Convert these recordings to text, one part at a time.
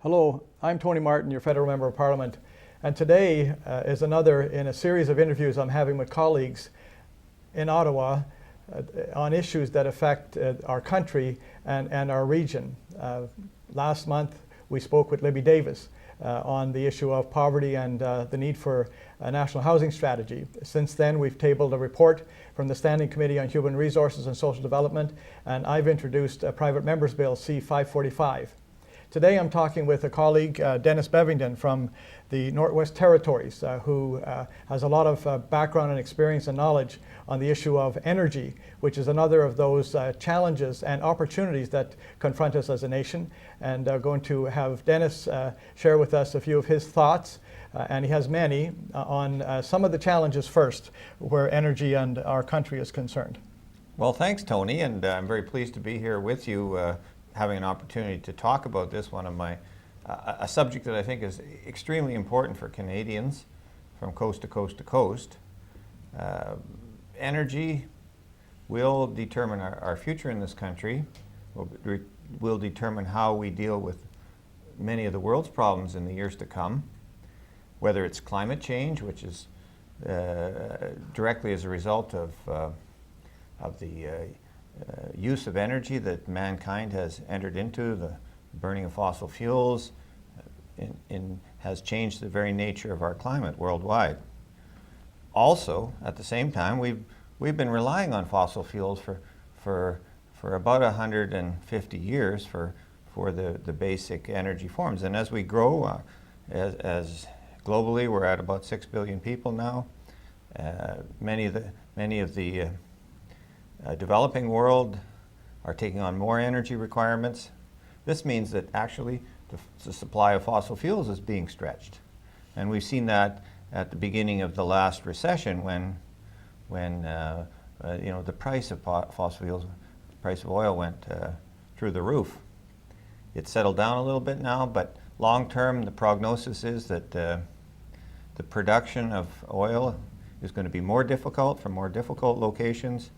Hello, I'm Tony Martin, your Federal Member of Parliament, and today is another in a series of interviews I'm having with colleagues in Ottawa on issues that affect our country and our region. Last month we spoke with Libby Davis on the issue of poverty and the need for a national housing strategy. Since then we've tabled a report from the Standing Committee on Human Resources and Social Development, and I've introduced a private member's bill C-545. Today I'm talking with a colleague, Dennis Bevington from the Northwest Territories, who has a lot of background and experience and knowledge on the issue of energy, which is another of those challenges and opportunities that confront us as a nation. And going to have Dennis share with us a few of his thoughts, and he has many, on some of the challenges first, where energy and our country is concerned. Well, thanks, Tony, and I'm very pleased to be here with you, having an opportunity to talk about this, one of my, a subject that I think is extremely important for Canadians from coast to coast to coast. Energy will determine our future in this country, will determine how we deal with many of the world's problems in the years to come, whether it's climate change, which is directly as a result of the use of energy that mankind has entered into, the burning of fossil fuels, has changed the very nature of our climate worldwide. Also, at the same time, we've been relying on fossil fuels for about 150 years for the basic energy forms. And as we grow, as globally we're at about 6 billion people now, many of the developing world are taking on more energy requirements. This means that actually the supply of fossil fuels is being stretched. And we've seen that at the beginning of the last recession when the price of fossil fuels, the price of oil went through the roof. It's settled down a little bit now, but long term the prognosis is that the production of oil is going to be more difficult from more difficult locations,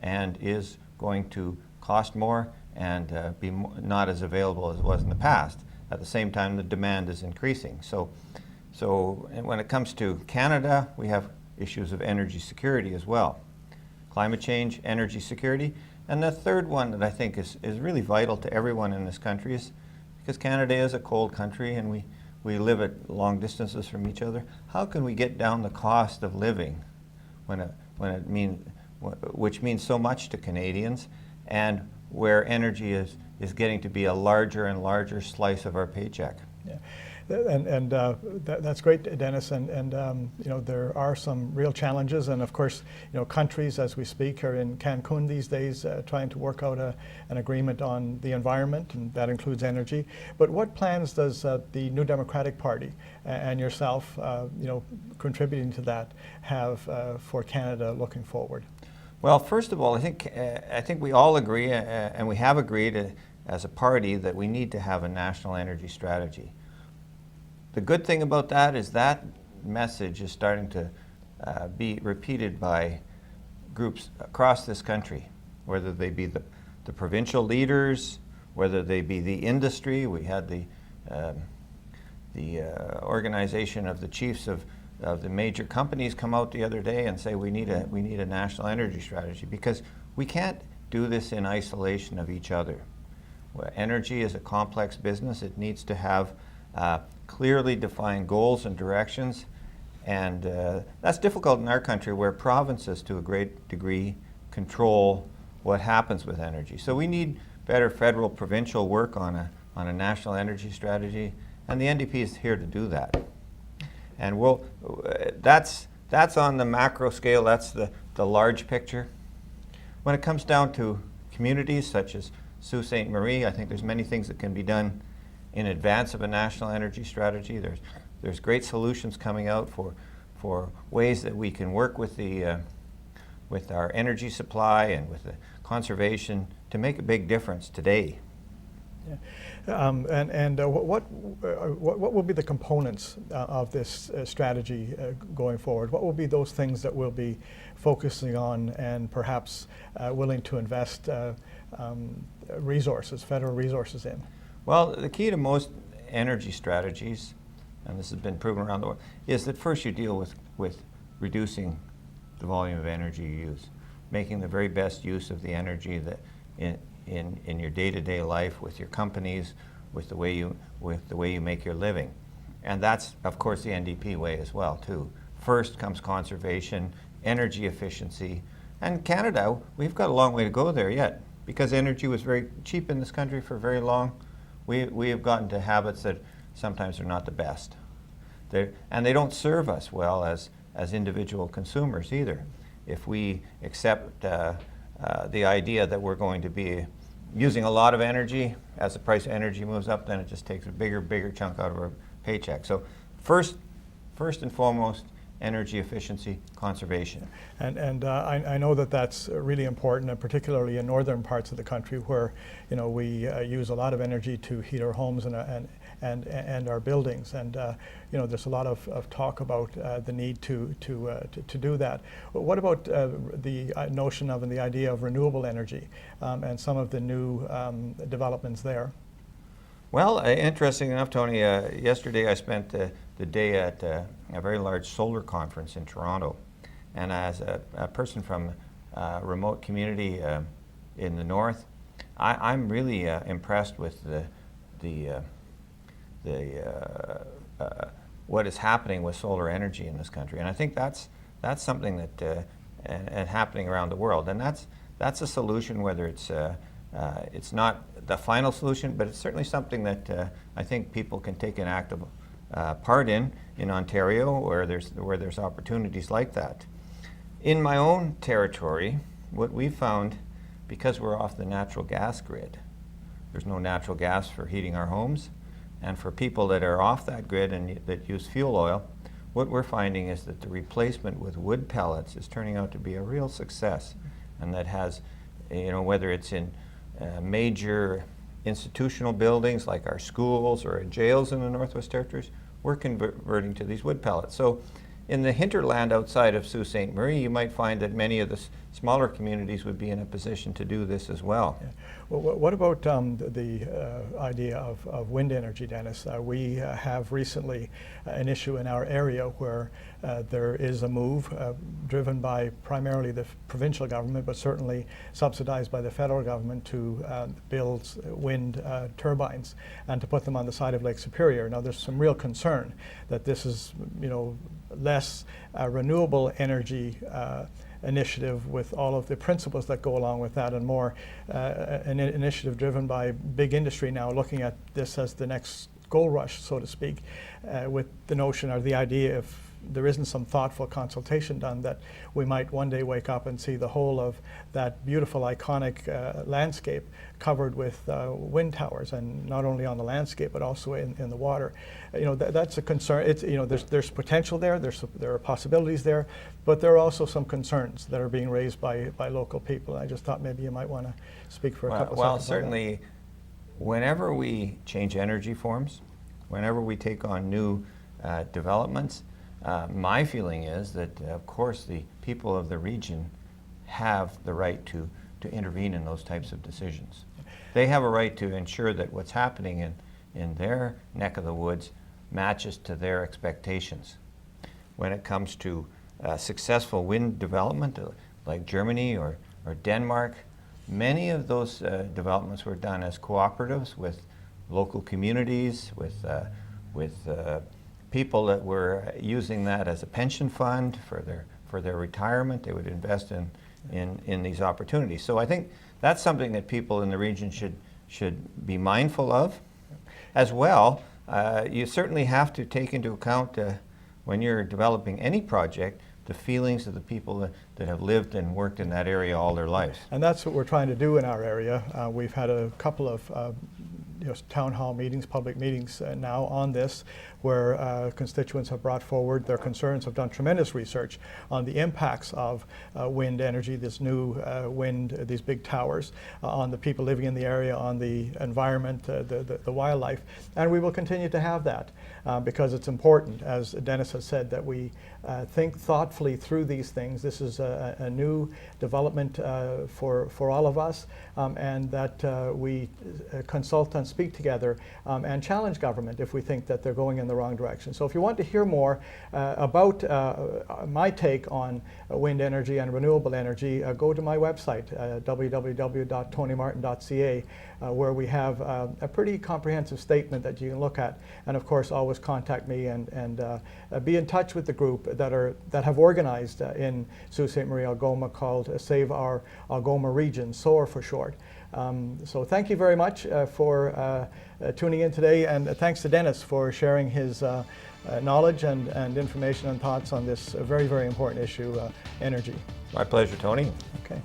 and is going to cost more and be not as available as it was in the past. At the same time, the demand is increasing. So when it comes to Canada, we have issues of energy security as well. Climate change, energy security, and the third one that I think is really vital to everyone in this country is because Canada is a cold country and we live at long distances from each other. How can we get down the cost of living which means so much to Canadians, and where energy is getting to be a larger and larger slice of our paycheck. Yeah. And that's great, Dennis. And there are some real challenges, and of course, countries as we speak are in Cancun these days trying to work out an agreement on the environment, and that includes energy. But what plans does the New Democratic Party and yourself, contributing to that, have for Canada looking forward? Well, first of all, I think we all agree, and we have agreed as a party, that we need to have a national energy strategy. The good thing about that is that message is starting to be repeated by groups across this country, whether they be the provincial leaders, whether they be the industry. We had the organization of the chiefs of the major companies come out the other day and say we need a national energy strategy, because we can't do this in isolation of each other. Energy is a complex business. It needs to have clearly defined goals and directions, and that's difficult in our country where provinces to a great degree control what happens with energy. So we need better federal provincial work on a national energy strategy, and the NDP is here to do that. And that's on the macro scale, that's the large picture. When it comes down to communities such as Sault-Ste-Marie, I think there's many things that can be done in advance of a national energy strategy. There's great solutions coming out for ways that we can work with with our energy supply and with the conservation to make a big difference today. Yeah. What will be the components of this strategy going forward? What will be those things that we'll be focusing on and perhaps willing to invest resources, federal resources in? Well, the key to most energy strategies, and this has been proven around the world, is that first you deal with reducing the volume of energy you use, making the very best use of the energy that in your day-to-day life, with your companies, with the way you make your living. And that's, of course, the NDP way as well, too. First comes conservation, energy efficiency, and Canada, we've got a long way to go there yet, because energy was very cheap in this country for very long. We have gotten to habits that sometimes are not the best. And they don't serve us well as individual consumers either. If we accept the idea that we're going to be using a lot of energy, as the price of energy moves up, then it just takes a bigger chunk out of our paycheck. So first and foremost, energy efficiency, conservation. And I know that that's really important, and particularly in northern parts of the country where we use a lot of energy to heat our homes and our buildings. And there's a lot of talk about the need to do that. What about the notion of and the idea of renewable energy and some of the new developments there? Well, interesting enough, Tony, yesterday I spent the day at a very large solar conference in Toronto. And as a person from a remote community in the north, I'm really impressed with what is happening with solar energy in this country. And I think that's something that and happening around the world. And that's a solution, whether it's not the final solution, but it's certainly something that I think people can take an active part in Ontario, where there's opportunities like that. In my own territory, what we've found, because we're off the natural gas grid, there's no natural gas for heating our homes, and for people that are off that grid and that use fuel oil, what we're finding is that the replacement with wood pellets is turning out to be a real success, and that has, whether it's in major institutional buildings like our schools or jails in the Northwest Territories, we're converting to these wood pellets. So in the hinterland outside of Sault-Ste-Marie, you might find that many of the smaller communities would be in a position to do this as well. Yeah. Well, what about the idea of wind energy, Dennis? We have recently an issue in our area where there is a move driven by primarily the provincial government, but certainly subsidized by the federal government, to build wind turbines and to put them on the side of Lake Superior. Now, there's some real concern that this is, less renewable energy initiative with all of the principles that go along with that, and more an initiative driven by big industry now looking at this as the next gold rush, so to speak, with the notion or the idea, if there isn't some thoughtful consultation done, that we might one day wake up and see the whole of that beautiful, iconic landscape covered with wind towers, and not only on the landscape but also in the water. That's a concern. It's there's potential there. There are possibilities there, but there are also some concerns that are being raised by local people. I just thought maybe you might want to speak for a couple of seconds. Well, certainly, whenever we change energy forms, whenever we take on new developments, my feeling is that, of course, the people of the region have the right to intervene in those types of decisions. They have a right to ensure that what's happening in their neck of the woods matches to their expectations. When it comes to successful wind development, like Germany or Denmark, many of those developments were done as cooperatives with local communities, with people that were using that as a pension fund for their retirement. They would invest in these opportunities. So I think that's something that people in the region should be mindful of. As well, you certainly have to take into account when you're developing any project, the feelings of the people that have lived and worked in that area all their lives. And that's what we're trying to do in our area. We've had a couple of town hall meetings, public meetings now on this, where constituents have brought forward their concerns, have done tremendous research on the impacts of wind energy, this new wind, these big towers, on the people living in the area, on the environment, the wildlife. And we will continue to have that because it's important, as Dennis has said, that we think thoughtfully through these things. This is a new development for all of us, and that we consult on speak together and challenge government if we think that they're going in the wrong direction. So if you want to hear more about my take on wind energy and renewable energy, go to my website, www.tonymartin.ca, where we have a pretty comprehensive statement that you can look at. And of course, always contact me and be in touch with the group that have organized in Sault-Ste-Marie, Algoma, called Save Our Algoma Region, SOAR for short. So thank you very much for tuning in today, and thanks to Dennis for sharing his knowledge and information and thoughts on this very, very important issue, energy. My pleasure, Tony. Okay.